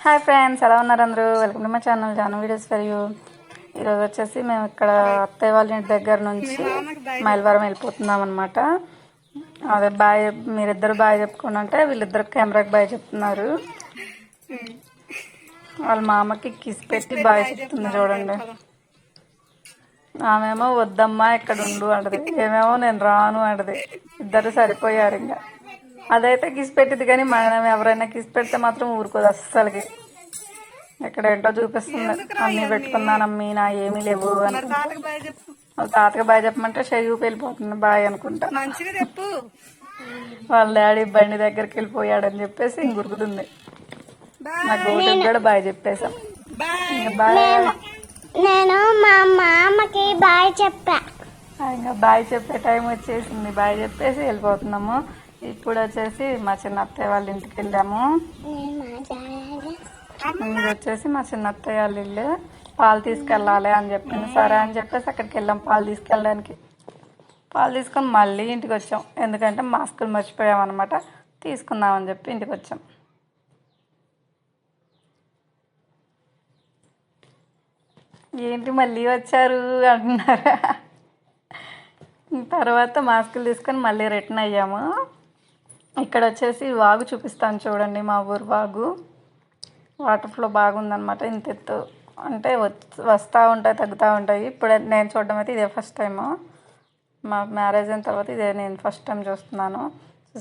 Hi friends, ఎలా ఉన్నారు అందరూ? Welcome to my channel Janu videos for you. ఈరోజు వచ్చేసి మేము ఇక్కడ అత్తయ్య వాళ్ళ ఇంటి దగ్గర నుంచి మైలవరం వెళ్ళిపోతున్నాం అనమాట. అదే బాయ్, మీరిద్దరు బాయ్ చెప్పుకోండి అంటే వీళ్ళిద్దరు కెమెరాకి బాయ్ చెప్తున్నారు. వాళ్ళ మామకి కిస్ పెట్టి బాయ్ చెప్తుంది చూడండి. ఆమెమో వద్దమ్మా ఇక్కడ ఉండు అంటది, ఏమేమో నేను రాను అంటది. ఇద్దరు సరిపోయారు. ఇంకా అదైతే కిస్ పెట్టింది, కానీ మనం ఎవరైనా కిస్ పెడితే మాత్రం ఊరుకోదు అస్సలకి. ఇక్కడ ఏంటో చూపిస్తుంది, అన్నీ పెట్టుకున్నానమ్మీ నా ఏమీ లేవు అని. తాతకి బాయ్ చెప్పమంటే షయూకి వెళ్ళిపోతుంది బాయ్ అనుకుంటా. వాళ్ళ డాడీ బండి దగ్గరికి వెళ్ళిపోయాడని చెప్పేసి ఇంగురుకుతుంది. నా గోటికి కూడా బాయ్ చెప్పేసాం. బాయ్, నేను మా మామకి బాయ్ చెప్పా. ఇంకా బాయ్ చెప్పే టైం వచ్చేసింది. బాయ్ చెప్పేసి వెళ్ళిపోతున్నాము. ఇప్పుడు వచ్చేసి మా చిన్న అత్తయ్య వాళ్ళ ఇంటికి వెళ్ళాము. ఇది వచ్చేసి మా చిన్న అత్తయ్య వాళ్ళ ఇల్లు. పాలు తీసుకెళ్ళాలి అని చెప్పింది. సరే అని చెప్పేసి అక్కడికి వెళ్ళాం పాలు తీసుకెళ్ళడానికి. పాలు తీసుకొని మళ్ళీ ఇంటికి వచ్చాం, ఎందుకంటే మాస్కులు మర్చిపోయామన్నమాట. తీసుకుందామని చెప్పి ఇంటికి వచ్చాం. ఏంటి మళ్ళీ వచ్చారు అంటున్నారా? తర్వాత మాస్కులు తీసుకొని మళ్ళీ రిటర్న్ అయ్యాము. ఇక్కడ వచ్చేసి వాగు చూపిస్తాను చూడండి, మా ఊరు వాగు. వాటర్ ఫ్లో బాగుందన్నమాట. ఇంత ఎత్తు అంటే వస్తూ ఉంటాయి, తగ్గుతూ ఉంటాయి. ఇప్పుడు నేను చూడడం అయితే ఇదే ఫస్ట్ టైము. మా మ్యారేజ్ అయిన తర్వాత ఇదే నేను ఫస్ట్ టైం చూస్తున్నాను.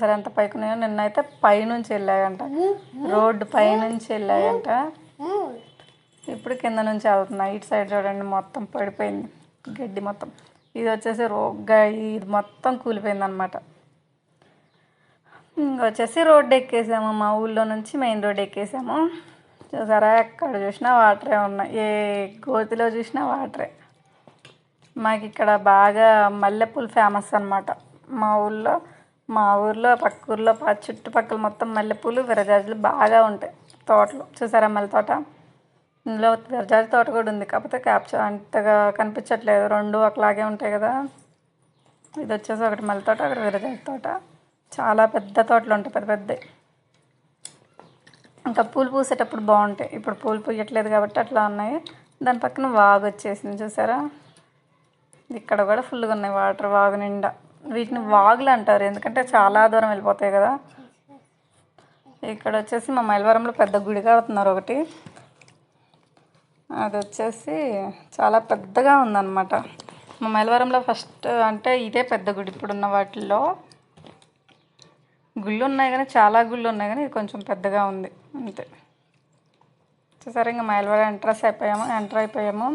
సరే ఎంత పైకి ఉన్నాయో. నిన్నైతే పైనుంచి వెళ్ళాయంట, రోడ్డు పైనుంచి వెళ్ళాయంట. ఇప్పుడు కింద నుంచి వెళ్తున్నాయి. ఇటు సైడ్ చూడండి మొత్తం పడిపోయింది గడ్డి మొత్తం. ఇది వచ్చేసి ఇది మొత్తం కూలిపోయింది అనమాట. ఇంకొచ్చేసి రోడ్డు ఎక్కేసాము. మా ఊళ్ళో నుంచి మెయిన్ రోడ్డు ఎక్కేసాము. చూసారా, ఎక్కడ చూసినా వాటరే ఉన్నాయి, ఏ గోతిలో చూసినా వాటరే. మాకు ఇక్కడ బాగా మల్లెపూలు ఫేమస్ అనమాట. మా ఊర్లో పక్క ఊర్లో చుట్టుపక్కల మొత్తం మల్లెపూలు విరజాజులు బాగా ఉంటాయి. తోటలు చూసారా, మల్లె తోట. ఇందులో విరజాజి తోట కూడా ఉంది, కాకపోతే క్యాప్చర్ అంతగా కనిపించట్లేదు, రెండు ఒకలాగే ఉంటాయి కదా. ఇది వచ్చేసి ఒకటి మల్లె తోట, ఒకటి విరజాజి తోట. చాలా పెద్ద తోటలు ఉంటాయి, పెద్ద పెద్దవి. ఇంకా పూలు పూసేటప్పుడు బాగుంటాయి. ఇప్పుడు పూలు పూయట్లేదు కాబట్టి అట్లా ఉన్నాయి. దాని పక్కన వాగు వచ్చేసింది చూసారా. ఇక్కడ కూడా ఫుల్గా ఉన్నాయి వాటర్ వాగు నిండా. వీటిని వాగులు అంటారు, ఎందుకంటే చాలా దూరం వెళ్ళిపోతాయి కదా. ఇక్కడ వచ్చేసి మా మైలవరంలో పెద్ద గుడి కడుతున్నారు ఒకటి. అది వచ్చేసి చాలా పెద్దగా ఉందన్నమాట. మా మైలవరంలో ఫస్ట్ అంటే ఇదే పెద్ద గుడి ఇప్పుడున్న వాటిల్లో. గుళ్ళు ఉన్నాయి కానీ, చాలా గుళ్ళు ఉన్నాయి కానీ ఇది కొంచెం పెద్దగా ఉంది అంతే. చూసారా, ఇంకా మైలవరం ఎంటర్ అయిపోయాము.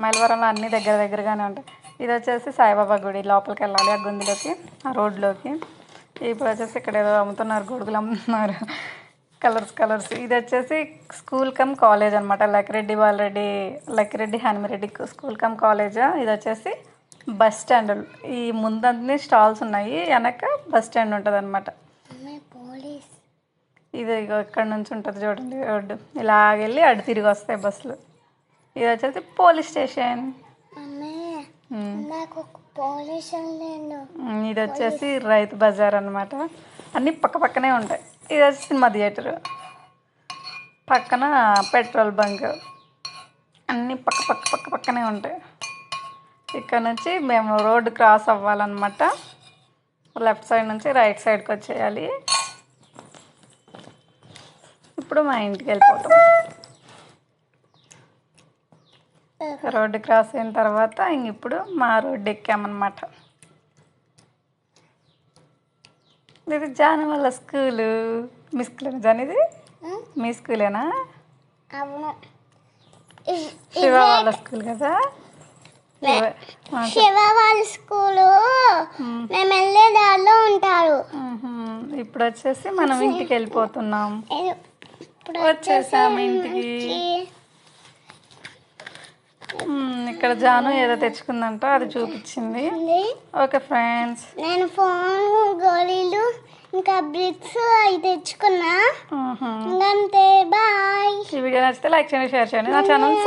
మైలవరంలో అన్నీ దగ్గర దగ్గరగానే ఉంటాయి. ఇది వచ్చేసి సాయిబాబా గుడి. లోపలికి వెళ్ళాలి ఆ గుందిలోకి, ఆ రోడ్లోకి. ఇప్పుడు వచ్చేసి ఇక్కడ ఏదో అమ్ముతున్నారు, గొడుగులు అమ్ముతున్నారు, కలర్స్. ఇది వచ్చేసి స్కూల్ కమ్ కాలేజ్ అనమాట. Lakkireddy Hanumi Reddy school come college. ఇది వచ్చేసి బస్ స్టాండ్. ఈ ముందన్నీ స్టాల్స్ ఉన్నాయి, వెనక బస్ స్టాండ్ ఉంటుంది అనమాట. ఇది ఇక్కడ నుంచి ఉంటుంది చూడండి రోడ్డు. ఇలాగెళ్ళి అటు తిరిగి వస్తాయి బస్సులు. ఇది వచ్చేసి పోలీస్ స్టేషన్. ఇది వచ్చేసి రైతు బజార్ అనమాట. అన్నీ పక్క పక్కనే ఉంటాయి. ఇది వచ్చి సినిమా థియేటరు, పక్కన పెట్రోల్ బంక్, అన్నీ పక్కనే ఉంటాయి. ఇక్కడ నుంచి మేము రోడ్డు క్రాస్ అవ్వాలన్నమాట. లెఫ్ట్ సైడ్ నుంచి రైట్ సైడ్కి వచ్చేయాలి. ఇప్పుడు మా ఇంటికి వెళ్ళిపోతాం. రోడ్డు క్రాస్ అయిన తర్వాత ఇప్పుడు మా రోడ్డు ఎక్కామన్నమాట. ఇది జాను వాళ్ళ స్కూలు. మీ స్కూలేనా జాన్? ఇది మీ స్కూలేనా? శివ వాళ్ళ స్కూల్ కదా. శివ వాళ్ళ స్కూలు మేము వెళ్ళే దారిలో ఉంటారు. ఇప్పుడు వచ్చేసి మనం ఇంటికి వెళ్ళిపోతున్నాం. వచ్చేసాము ఇంటికి. ఇక్కడ జాను ఏదో తెచ్చుకుందంట, అది చూపించింది. ఓకే ఫ్రెండ్స్, నేను ఫోన్, గోళీలు ఇంకా బ్రిక్స్ అవి తెచ్చుకున్నా. అంతే, బాయ్. ఈ వీడియో నచ్చితే లైక్ చేయండి, షేర్ చేయండి. నా ఛానల్